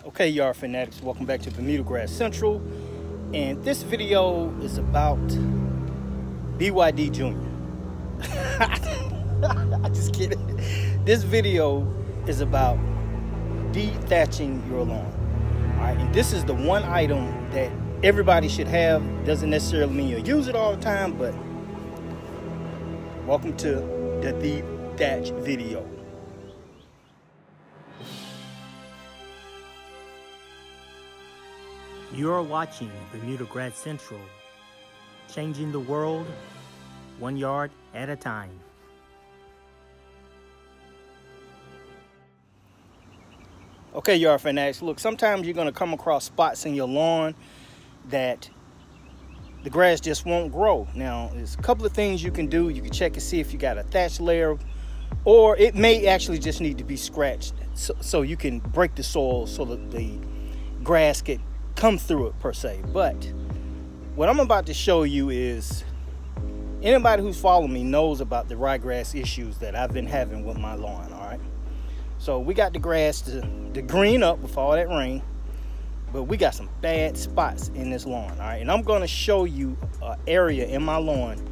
Okay, yard fanatics, welcome back to Bermuda Grass Central, and this video is about BYD Jr. I'm just kidding. This video is about dethatching your lawn. All right, and this is the one item that everybody should have. Doesn't necessarily mean you'll use it all the time, but welcome to the dethatch video. You're watching Bermuda Grass Central, changing the world 1 yard at a time. Okay, yard fanatics, look, sometimes you're going to come across spots in your lawn that the grass just won't grow. Now, there's a couple of things you can do. You can check and see if you got a thatch layer, or it may actually just need to be scratched so you can break the soil so that the grass can come through it per se. But what I'm about to show you is, anybody who's following me knows about the ryegrass issues that I've been having with my lawn. All right, so we got the grass to green up with all that rain, but we got some bad spots in this lawn. All right, and I'm going to show you an area in my lawn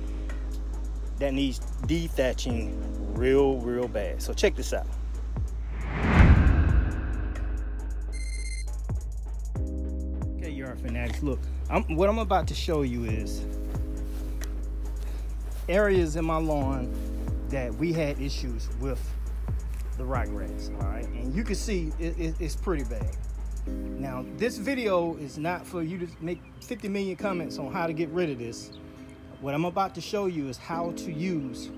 that needs dethatching real bad. So check this out. Yard fanatics, look, what I'm about to show you is areas in my lawn that we had issues with the ryegrass. All right, and you can see it's pretty bad. Now, this video is not for you to make 50 million comments on how to get rid of this. What I'm about to show you is how to use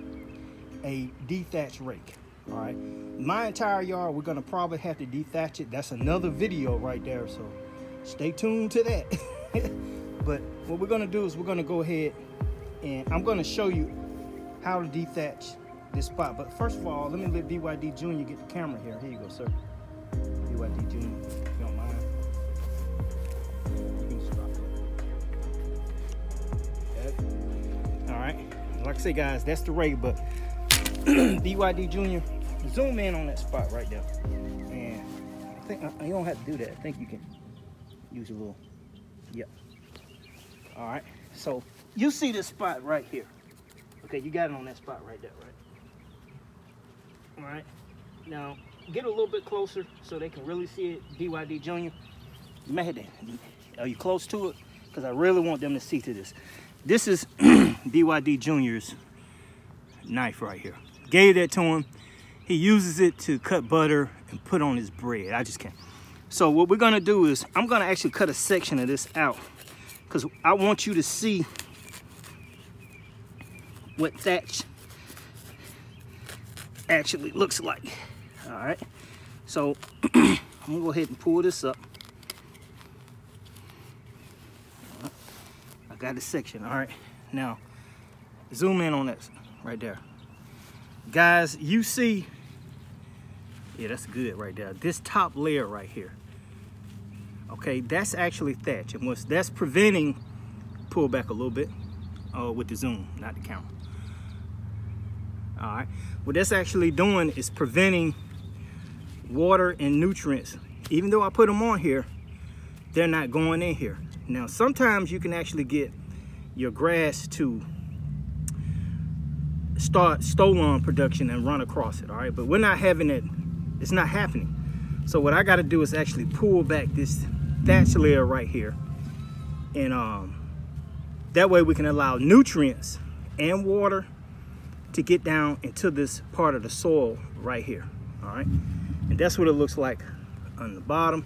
a dethatch rake. All right, my entire yard, we're gonna probably have to dethatch it. That's another video right there, so stay tuned to that. But what we're gonna do is we're gonna go ahead and I'm gonna show you how to dethatch this spot. But first of all, let me let BYD Jr. get the camera here. Here you go, sir. BYD Jr., if you don't mind. You can stop it. All right, like I say, guys, that's the rake, but BYD Jr., zoom in on that spot right there. And I think you don't have to do that. I think you can use a little, yep. All right, so you see this spot right here. Okay, you got it on that spot right there, right? All right, now get a little bit closer so they can really see it. BYD Jr., you may have to, are you close to it? Because I really want them to see to this. This is BYD Jr.'s knife right here. Gave that to him. He uses it to cut butter and put on his bread. I just can't. So what we're gonna do is I'm gonna actually cut a section of this out because I want you to see what thatch actually looks like. All right, so I'm gonna go ahead and pull this up. Right. I got the section. All right, now zoom in on that right there, guys. You see, yeah, that's good right there. This top layer right here. Okay, that's actually thatch, and that's preventing, pull back a little bit with the zoom, not the camera. All right, what that's actually doing is preventing water and nutrients. Even though I put them on here, they're not going in here. Now, sometimes you can actually get your grass to start stolon production and run across it, all right? But we're not having it, it's not happening. So what I gotta do is actually pull back this thatch layer right here, and that way we can allow nutrients and water to get down into this part of the soil right here. All right, and that's what it looks like on the bottom.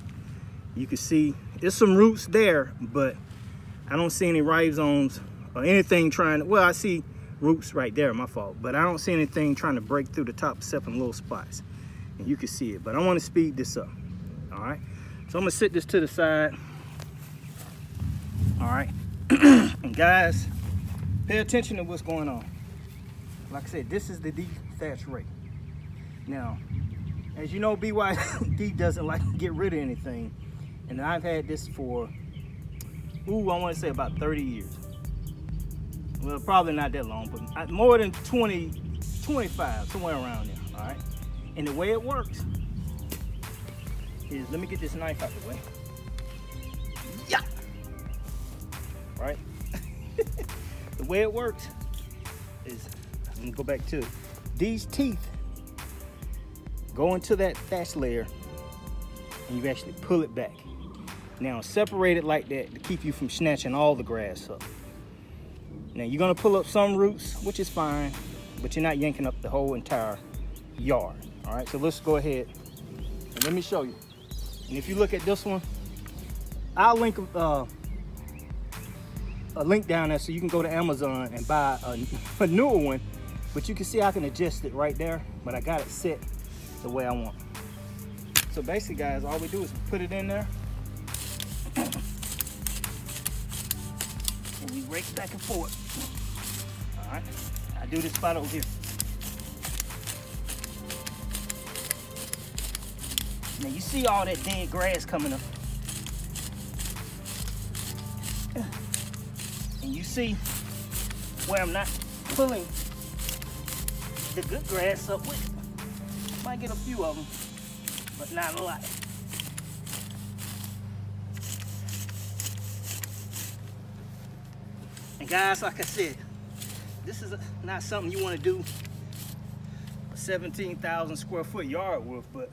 You can see there's some roots there, but I don't see any rhizomes or anything trying to, well, I see roots right there, my fault, but I don't see anything trying to break through the top except in little spots, and you can see it. But I want to speed this up. All right, so I'm gonna sit this to the side. All right, and guys, pay attention to what's going on. Like I said, this is the dethatch rake. Now, as you know, BYD doesn't like to get rid of anything, and I've had this for, I want to say about 30 years. Well, probably not that long, but more than 20, 25, somewhere around there. All right, and the way it works, is, let me get this knife out the way. Yeah. Right? The way it works is, let me go back to it. These teeth go into that thatch layer and you actually pull it back. Now separate it like that to keep you from snatching all the grass up. Now you're gonna pull up some roots, which is fine, but you're not yanking up the whole entire yard. All right, so let's go ahead and let me show you. And if you look at this one, I'll link a link down there so you can go to Amazon and buy a newer one. But you can see I can adjust it right there, but I got it set the way I want. So basically, guys, all we do is put it in there and we rake back and forth. All right, I do this spot over here. Now you see all that dead grass coming up. And you see where I'm not pulling the good grass up with it. Might get a few of them, but not a lot. And guys, like I said, this is not something you want to do a 17,000 square foot yard with, but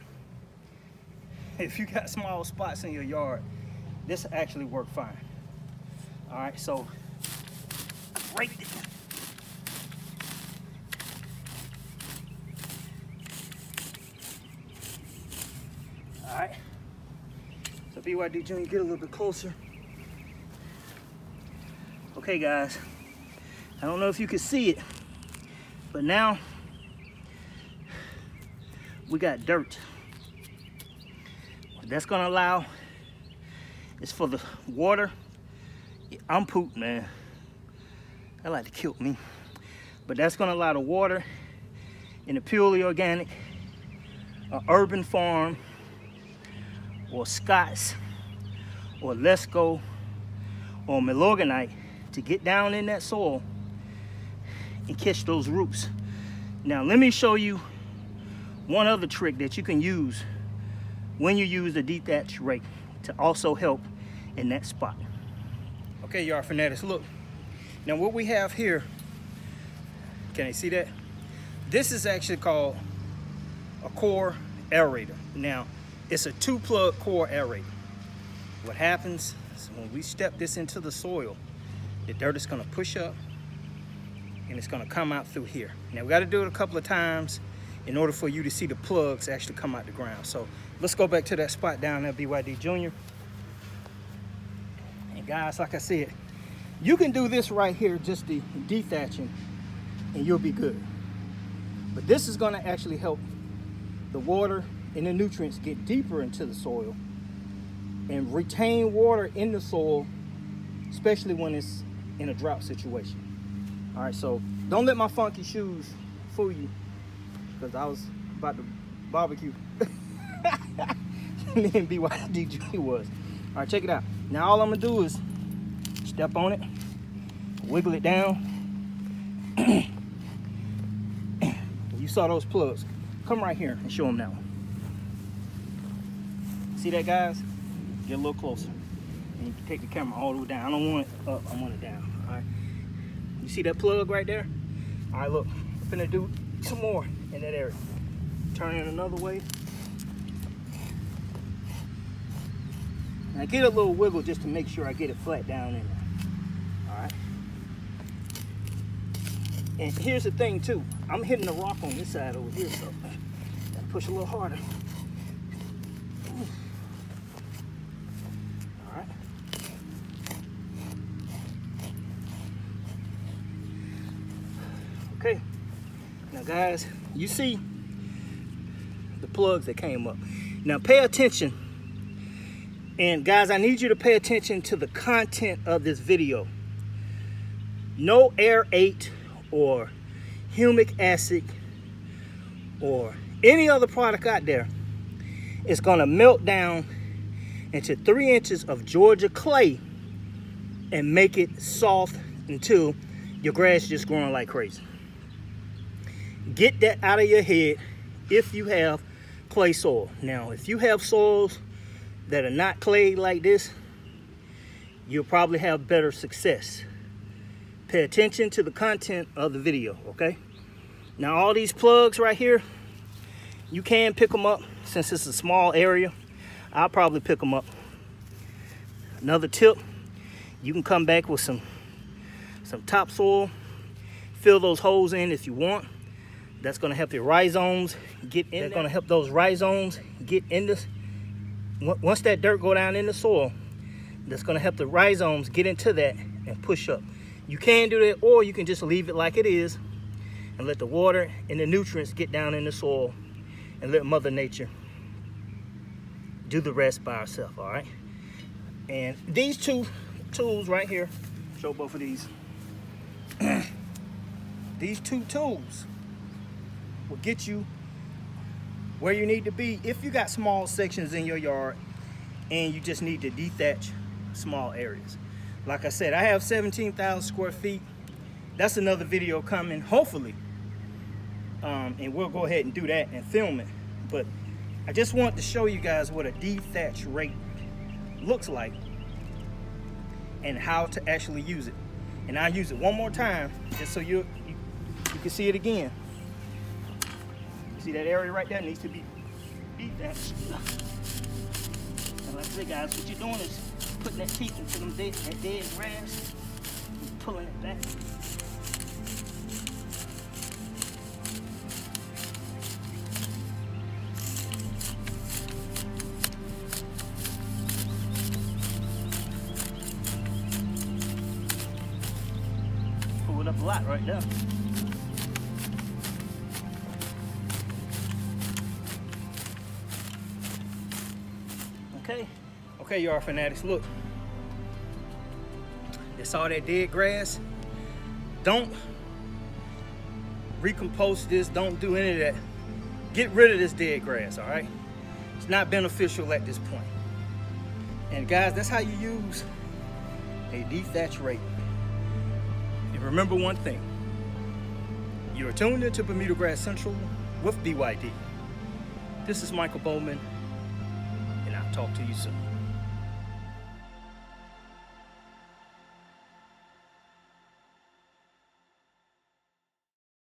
if you got small spots in your yard, this actually work fine. All right, so I raked it. All right, so BYD Junior, get a little bit closer. Okay, guys, I don't know if you can see it, but now we got dirt. What that's gonna allow is for the water. I'm pooped, man. That like to kill me. But that's gonna allow the water in a purely organic, urban farm, or Scott's, or Lesco, or Milorganite to get down in that soil and catch those roots. Now let me show you one other trick that you can use when you use the dethatch rake to also help in that spot. Okay, yard fanatics, look. Now what we have here, can you see that? This is actually called a core aerator. Now, it's a 2-plug core aerator. What happens is when we step this into the soil, the dirt is gonna push up and it's gonna come out through here. Now we gotta do it a couple of times in order for you to see the plugs actually come out the ground. So let's go back to that spot down there, BYD Junior. And guys, like I said, you can do this right here, just the dethatching, and you'll be good. But this is gonna actually help the water and the nutrients get deeper into the soil and retain water in the soil, especially when it's in a drought situation. All right, so don't let my funky shoes fool you, because I was about to barbecue. Me and BYD Junior was. All right, check it out. Now all I'm gonna do is step on it, wiggle it down. You saw those plugs. Come right here and show them that one. See that, guys? Get a little closer. And you can take the camera all the way down. I don't want it up, I want it down. All right. You see that plug right there? All right, look, I'm gonna do some more in that area. Turn it another way. Now get a little wiggle just to make sure I get it flat down in there. All right. And here's the thing too. I'm hitting the rock on this side over here, so gotta push a little harder. All right. Okay. Now guys, you see the plugs that came up. Now pay attention. And guys, I need you to pay attention to the content of this video. No aerate or humic acid or any other product out there is gonna melt down into 3 inches of Georgia clay and make it soft until your grass is just growing like crazy. Get that out of your head if you have clay soil. Now, if you have soils that are not clay like this, you'll probably have better success. Pay attention to the content of the video, okay? Now all these plugs right here, you can pick them up. Since it's a small area, I'll probably pick them up. Another tip, you can come back with some topsoil, fill those holes in if you want. That's gonna help your rhizomes get in. That's gonna help those rhizomes get in this. Once that dirt go down in the soil, that's gonna help the rhizomes get into that and push up. You can do that, or you can just leave it like it is and let the water and the nutrients get down in the soil and let Mother Nature do the rest by herself, all right? And these two tools right here, show both of these. These two tools will get you where you need to be if you got small sections in your yard and you just need to dethatch small areas. Like I said, I have 17,000 square feet. That's another video coming, hopefully. And we'll go ahead and do that and film it. But I just want to show you guys what a dethatch rake looks like and how to actually use it. And I'll use it one more time just so you can see it again. See that area right there needs to be dethatched. And like I said, guys, what you're doing is putting that teeth into that dead grass and pulling it back. Pull it up a lot right there. Okay, yard fanatics, look. That's all that dead grass. Don't recompose this, don't do any of that. Get rid of this dead grass, all right? It's not beneficial at this point. And guys, that's how you use a dethatch rake. And remember one thing, you're tuned into Bermuda Grass Central with BYD. This is Michael Bowman, and I'll talk to you soon.